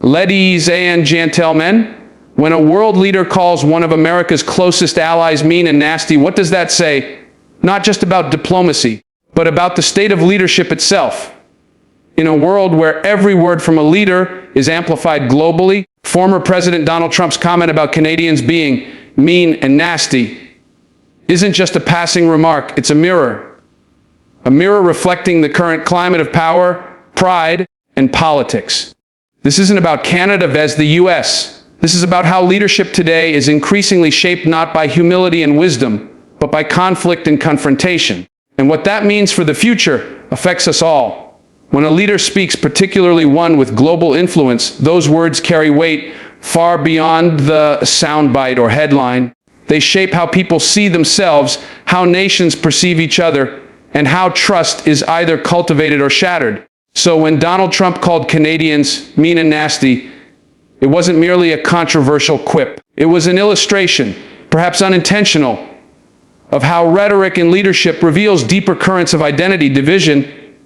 Ladies and gentlemen, when a world leader calls one of America's closest allies mean and nasty, what does that say? Not just about diplomacy, but about the state of leadership itself. In a world where every word from a leader is amplified globally, former President Donald Trump's comment about Canadians being mean and nasty isn't just a passing remark, it's a mirror. A mirror reflecting the current climate of power, pride, and politics. This isn't about Canada vs. the US. This is about how leadership today is increasingly shaped not by humility and wisdom, but by conflict and confrontation. And what that means for the future affects us all. When a leader speaks, particularly one with global influence, those words carry weight far beyond the soundbite or headline. They shape how people see themselves, how nations perceive each other, and how trust is either cultivated or shattered. So when Donald Trump called Canadians mean and nasty, it wasn't merely a controversial quip. It was an illustration, perhaps unintentional, of how rhetoric in leadership reveals deeper currents of identity, division,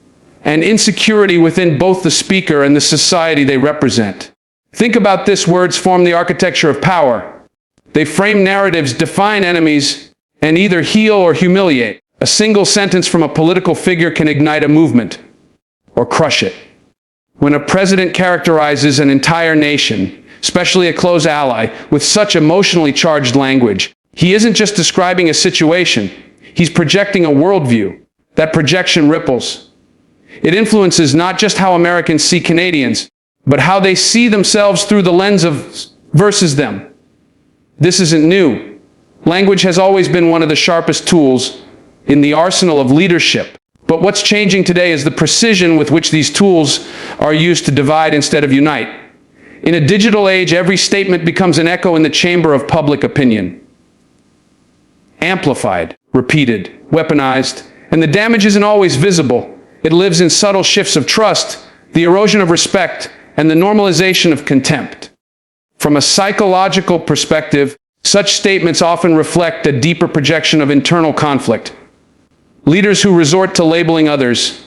and insecurity within both the speaker and the society they represent. Think about this: words form the architecture of power. They frame narratives, define enemies, and either heal or humiliate. A single sentence from a political figure can ignite a movement or crush it. When a president characterizes an entire nation, especially a close ally, with such emotionally charged language, he isn't just describing a situation, he's projecting a worldview. That projection ripples. It influences not just how Americans see Canadians, but how they see themselves through the lens of versus them. This isn't new. Language has always been one of the sharpest tools in the arsenal of leadership. But what's changing today is the precision with which these tools are used to divide instead of unite. In a digital age, every statement becomes an echo in the chamber of public opinion. Amplified, repeated, weaponized, and the damage isn't always visible. It lives in subtle shifts of trust, the erosion of respect, and the normalization of contempt. From a psychological perspective, such statements often reflect a deeper projection of internal conflict. Leaders who resort to labeling others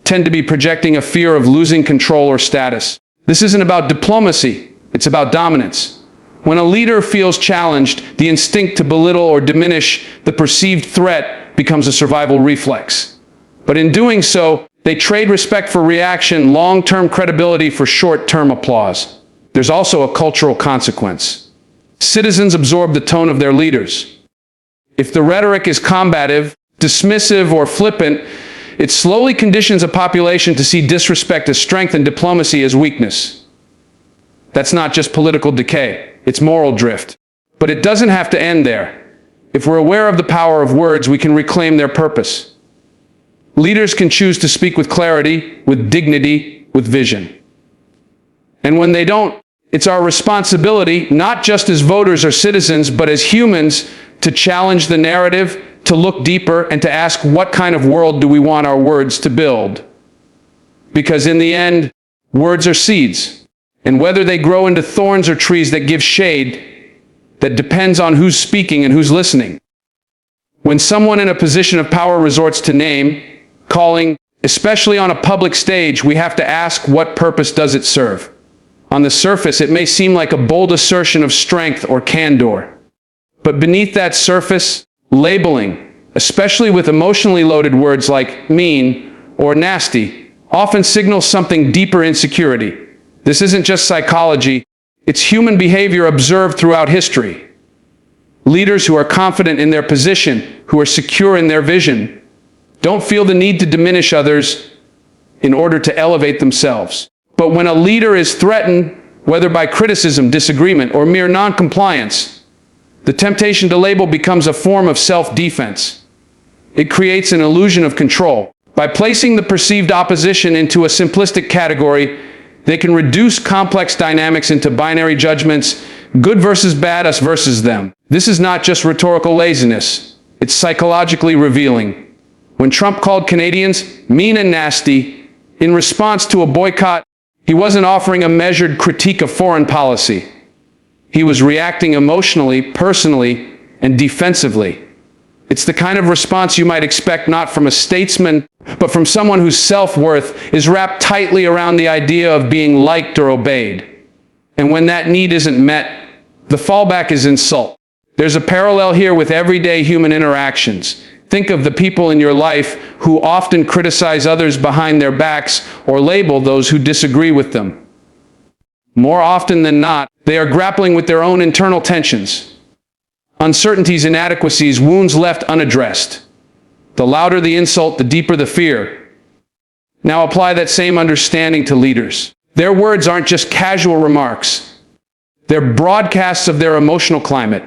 tend to be projecting a fear of losing control or status. This isn't about diplomacy, it's about dominance. When a leader feels challenged, the instinct to belittle or diminish the perceived threat becomes a survival reflex. But in doing so, they trade respect for reaction, long-term credibility for short-term applause. There's also a cultural consequence. Citizens absorb the tone of their leaders. If the rhetoric is combative, dismissive, or flippant, it slowly conditions a population to see disrespect as strength and diplomacy as weakness. That's not just political decay, it's moral drift. But it doesn't have to end there. If we're aware of the power of words, we can reclaim their purpose. Leaders can choose to speak with clarity, with dignity, with vision. And when they don't, it's our responsibility, not just as voters or citizens, but as humans, to challenge the narrative, to look deeper, and to ask, what kind of world do we want our words to build? Because in the end, words are seeds, and whether they grow into thorns or trees that give shade, that depends on who's speaking and who's listening. When someone in a position of power resorts to name, calling, especially on a public stage, we have to ask, what purpose does it serve? On the surface, it may seem like a bold assertion of strength or candor. But beneath that surface, labeling, especially with emotionally loaded words like mean or nasty, often signals something deeper: insecurity. This isn't just psychology, it's human behavior observed throughout history. Leaders who are confident in their position, who are secure in their vision, don't feel the need to diminish others in order to elevate themselves. But when a leader is threatened, whether by criticism, disagreement, or mere non-compliance, the temptation to label becomes a form of self-defense. It creates an illusion of control. By placing the perceived opposition into a simplistic category, they can reduce complex dynamics into binary judgments: good versus bad, us versus them. This is not just rhetorical laziness, it's psychologically revealing. When Trump called Canadians mean and nasty in response to a boycott, he wasn't offering a measured critique of foreign policy. He was reacting emotionally, personally, and defensively. It's the kind of response you might expect not from a statesman, but from someone whose self-worth is wrapped tightly around the idea of being liked or obeyed. And when that need isn't met, the fallback is insult. There's a parallel here with everyday human interactions. Think of the people in your life who often criticize others behind their backs or label those who disagree with them. More often than not, they are grappling with their own internal tensions, uncertainties, inadequacies, wounds left unaddressed. The louder the insult, the deeper the fear. Now apply that same understanding to leaders. Their words aren't just casual remarks. They're broadcasts of their emotional climate.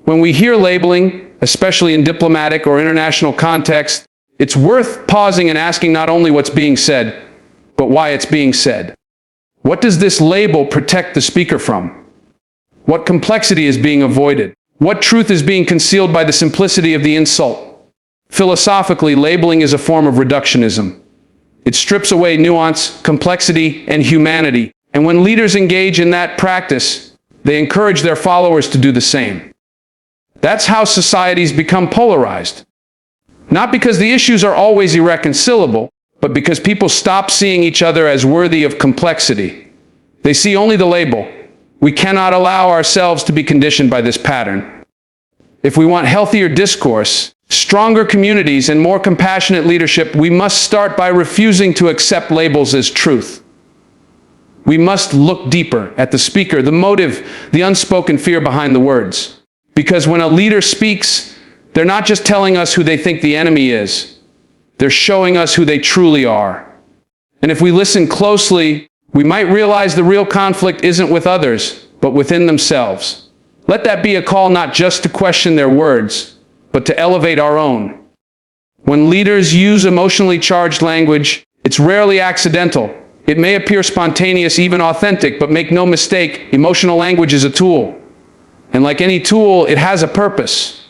When we hear labeling, especially in diplomatic or international context, it's worth pausing and asking not only what's being said, but why it's being said. What does this label protect the speaker from? What complexity is being avoided? What truth is being concealed by the simplicity of the insult? Philosophically, labeling is a form of reductionism. It strips away nuance, complexity, and humanity. And when leaders engage in that practice, they encourage their followers to do the same. That's how societies become polarized. Not because the issues are always irreconcilable, but because people stop seeing each other as worthy of complexity. They see only the label. We cannot allow ourselves to be conditioned by this pattern. If we want healthier discourse, stronger communities, and more compassionate leadership, we must start by refusing to accept labels as truth. We must look deeper at the speaker, the motive, the unspoken fear behind the words. Because when a leader speaks, they're not just telling us who they think the enemy is. They're showing us who they truly are. And if we listen closely, we might realize the real conflict isn't with others, but within themselves. Let that be a call not just to question their words, but to elevate our own. When leaders use emotionally charged language, it's rarely accidental. It may appear spontaneous, even authentic, but make no mistake, emotional language is a tool. And like any tool, it has a purpose.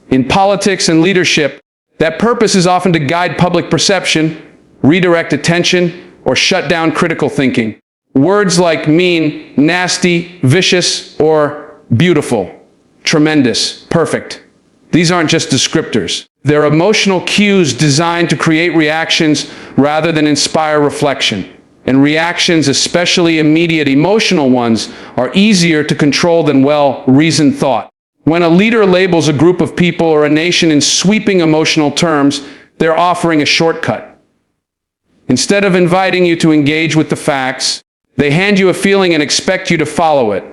In politics and leadership, that purpose is often to guide public perception, redirect attention, or shut down critical thinking. Words like mean, nasty, vicious, or beautiful, tremendous, perfect. These aren't just descriptors. They're emotional cues designed to create reactions rather than inspire reflection. And reactions, especially immediate emotional ones, are easier to control than well-reasoned thought. When a leader labels a group of people or a nation in sweeping emotional terms, they're offering a shortcut. Instead of inviting you to engage with the facts, they hand you a feeling and expect you to follow it.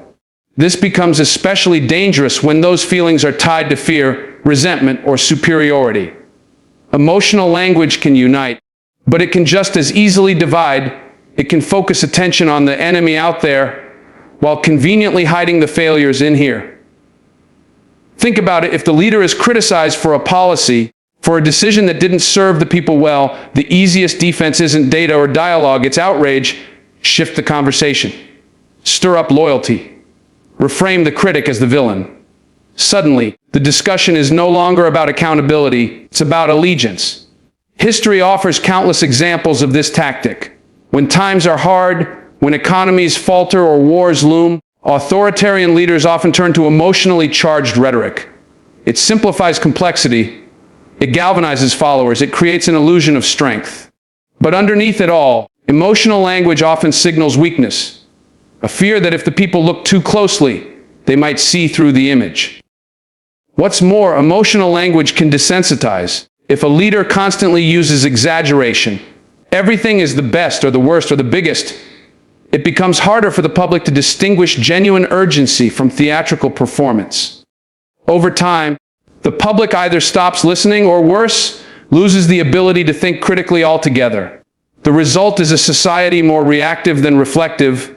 This becomes especially dangerous when those feelings are tied to fear, resentment, or superiority. Emotional language can unite, but it can just as easily divide. It can focus attention on the enemy out there while conveniently hiding the failures in here. Think about it. If the leader is criticized for a policy, for a decision that didn't serve the people well, the easiest defense isn't data or dialogue, it's outrage. Shift the conversation. Stir up loyalty. Reframe the critic as the villain. Suddenly, the discussion is no longer about accountability, it's about allegiance. History offers countless examples of this tactic. When times are hard, when economies falter or wars loom, authoritarian leaders often turn to emotionally charged rhetoric. It simplifies complexity, it galvanizes followers, it creates an illusion of strength. But underneath it all, emotional language often signals weakness, a fear that if the people look too closely, they might see through the image. What's more, emotional language can desensitize. If a leader constantly uses exaggeration, everything is the best or the worst or the biggest, it becomes harder for the public to distinguish genuine urgency from theatrical performance. Over time, the public either stops listening or worse, loses the ability to think critically altogether. The result is a society more reactive than reflective,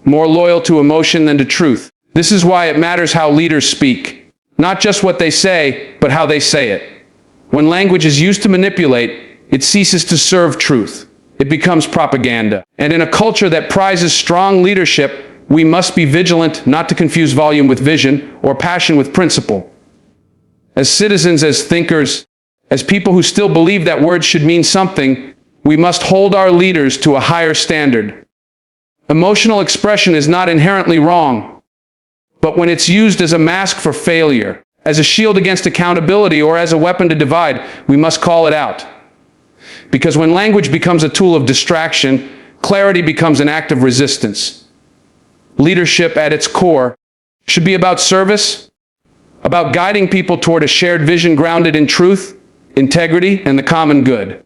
more loyal to emotion than to truth. This is why it matters how leaders speak. Not just what they say, but how they say it. When language is used to manipulate, it ceases to serve truth. It becomes propaganda. And in a culture that prizes strong leadership, we must be vigilant not to confuse volume with vision or passion with principle. As citizens, as thinkers, as people who still believe that words should mean something, we must hold our leaders to a higher standard. Emotional expression is not inherently wrong, but when it's used as a mask for failure, as a shield against accountability, or as a weapon to divide, we must call it out. Because when language becomes a tool of distraction, clarity becomes an act of resistance. Leadership at its core should be about service, about guiding people toward a shared vision grounded in truth, integrity, and the common good.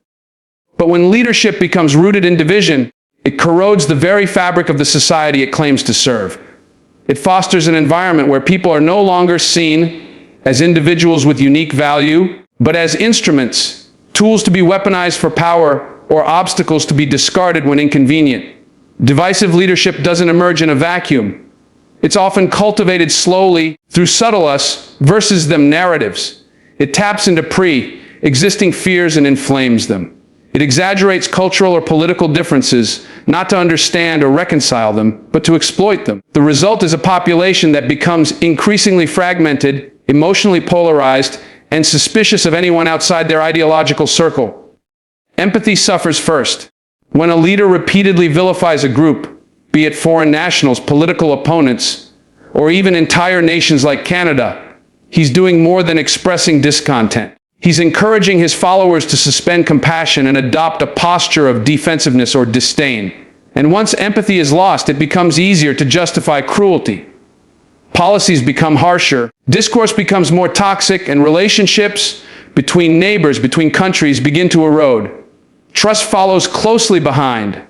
But when leadership becomes rooted in division, it corrodes the very fabric of the society it claims to serve. It fosters an environment where people are no longer seen as individuals with unique value, but as instruments, tools to be weaponized for power, or obstacles to be discarded when inconvenient. Divisive leadership doesn't emerge in a vacuum. It's often cultivated slowly through subtle us versus them narratives. It taps into pre-existing fears and inflames them. It exaggerates cultural or political differences, not to understand or reconcile them, but to exploit them. The result is a population that becomes increasingly fragmented, emotionally polarized, and suspicious of anyone outside their ideological circle. Empathy suffers first. When a leader repeatedly vilifies a group, be it foreign nationals, political opponents, or even entire nations like Canada, he's doing more than expressing discontent. He's encouraging his followers to suspend compassion and adopt a posture of defensiveness or disdain. And once empathy is lost, it becomes easier to justify cruelty. Policies become harsher, discourse becomes more toxic, and relationships between neighbors, between countries, begin to erode. Trust follows closely behind.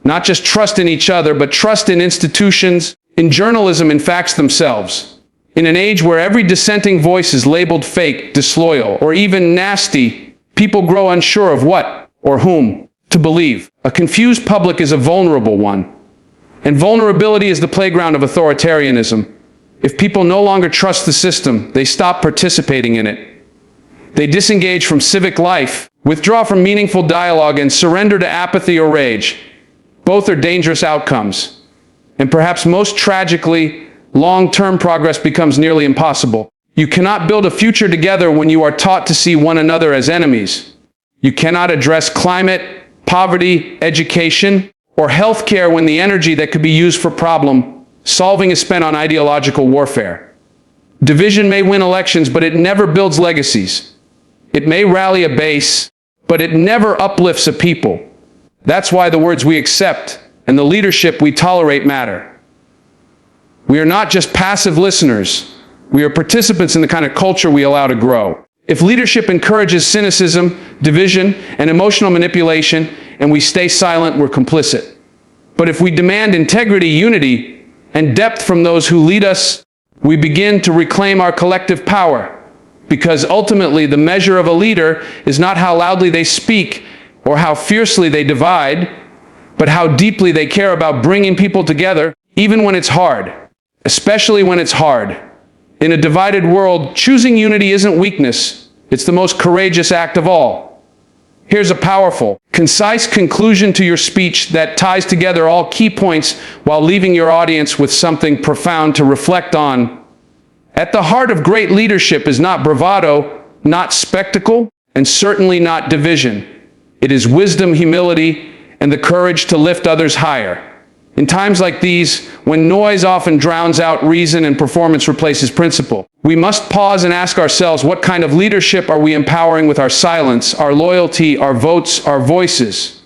Not just trust in each other, but trust in institutions, in journalism, in facts themselves. In an age where every dissenting voice is labeled fake, disloyal, or even nasty, people grow unsure of what or whom to believe. A confused public is a vulnerable one, and vulnerability is the playground of authoritarianism. If people no longer trust the system, they stop participating in it. They disengage from civic life, withdraw from meaningful dialogue, and surrender to apathy or rage. Both are dangerous outcomes. And perhaps most tragically, long-term progress becomes nearly impossible. You cannot build a future together when you are taught to see one another as enemies. You cannot address climate, poverty, education, or healthcare when the energy that could be used for problem-solving is spent on ideological warfare. Division may win elections, but it never builds legacies. It may rally a base, but it never uplifts a people. That's why the words we accept and the leadership we tolerate matter. We are not just passive listeners. We are participants in the kind of culture we allow to grow. If leadership encourages cynicism, division, and emotional manipulation, and we stay silent, we're complicit. But if we demand integrity, unity, and depth from those who lead us, we begin to reclaim our collective power. Because ultimately, the measure of a leader is not how loudly they speak or how fiercely they divide, but how deeply they care about bringing people together, even when it's hard. Especially when it's hard. In a divided world, choosing unity isn't weakness. It's the most courageous act of all. Here's a powerful, concise conclusion to your speech that ties together all key points while leaving your audience with something profound to reflect on. At the heart of great leadership is not bravado, not spectacle, and certainly not division. It is wisdom, humility, and the courage to lift others higher. In times like these, when noise often drowns out reason and performance replaces principle, we must pause and ask ourselves, what kind of leadership are we empowering with our silence, our loyalty, our votes, our voices?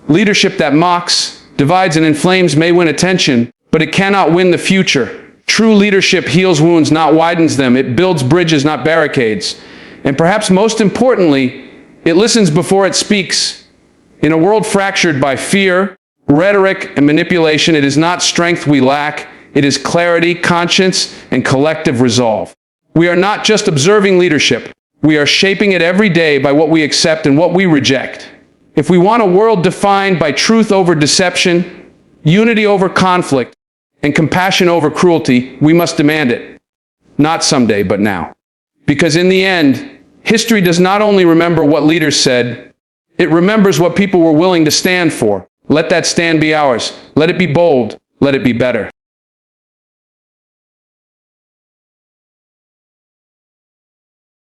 Leadership that mocks, divides, and inflames may win attention, but it cannot win the future. True leadership heals wounds, not widens them. It builds bridges, not barricades. And perhaps most importantly, it listens before it speaks. In a world fractured by fear, rhetoric, and manipulation, it is not strength we lack, it is clarity, conscience, and collective resolve. We are not just observing leadership, we are shaping it every day by what we accept and what we reject. If we want a world defined by truth over deception, unity over conflict, and compassion over cruelty, we must demand it. Not someday, but now. Because in the end, history does not only remember what leaders said, it remembers what people were willing to stand for. Let that stand be ours. Let it be bold. Let it be better.